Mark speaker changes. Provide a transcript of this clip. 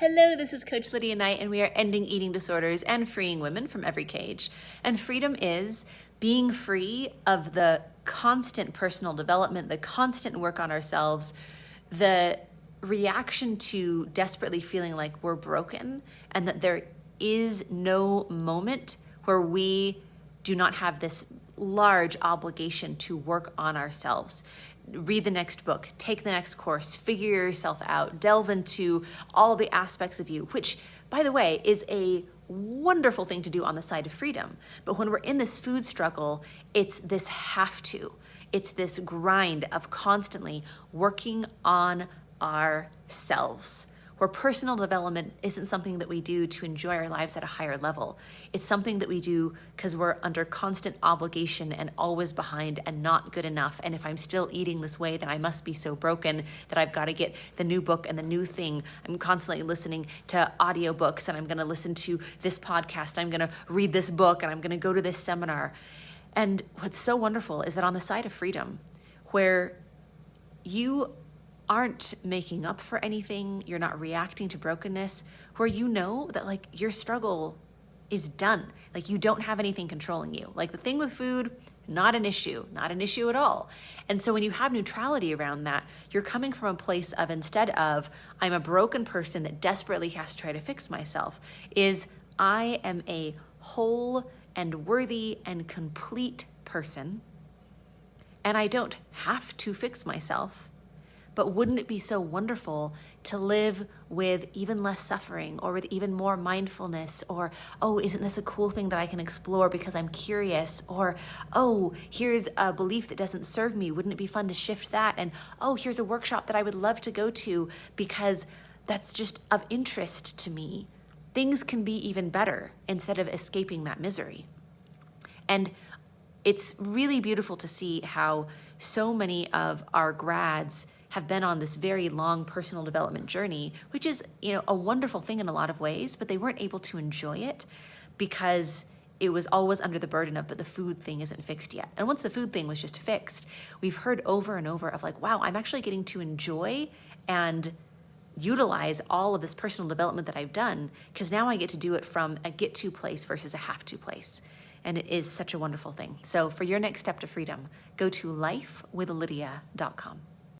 Speaker 1: Hello, this is Coach Lydia Knight, and we are ending eating disorders and freeing women from every cage. And freedom is being free of the constant personal development, the constant work on ourselves, the reaction to desperately feeling like we're broken, and that there is no moment where we do not have this large obligation to work on ourselves. Read the next book, take the next course, figure yourself out, delve into all of the aspects of you, which, by the way, is a wonderful thing to do on the side of freedom. But when we're in this food struggle, it's this have to. It's this grind of constantly working on ourselves, where personal development isn't something that we do to enjoy our lives at a higher level. It's something that we do because we're under constant obligation and always behind and not good enough. And if I'm still eating this way, then I must be so broken that I've got to get the new book and the new thing. I'm constantly listening to audiobooks, and I'm going to listen to this podcast. I'm going to read this book, and I'm going to go to this seminar. And what's so wonderful is that on the side of freedom, where you aren't making up for anything, you're not reacting to brokenness, where you know that like your struggle is done. Like you don't have anything controlling you. Like the thing with food, not an issue at all. And so when you have neutrality around that, you're coming from a place of, instead of, I'm a broken person that desperately has to try to fix myself, is I am a whole and worthy and complete person, and I don't have to fix myself. But wouldn't it be so wonderful to live with even less suffering, or with even more mindfulness, or, oh, isn't this a cool thing that I can explore because I'm curious, or, oh, here's a belief that doesn't serve me. Wouldn't it be fun to shift that? And, oh, here's a workshop that I would love to go to because that's just of interest to me. Things can be even better instead of escaping that misery. And it's really beautiful to see how so many of our grads have been on this very long personal development journey, which is, a wonderful thing in a lot of ways, but they weren't able to enjoy it because it was always under the burden of, but the food thing isn't fixed yet. And once the food thing was just fixed, we've heard over and over of like, wow, I'm actually getting to enjoy and utilize all of this personal development that I've done, because now I get to do it from a get to place versus a have to place. And it is such a wonderful thing. So for your next step to freedom, go to lifewithlydia.com.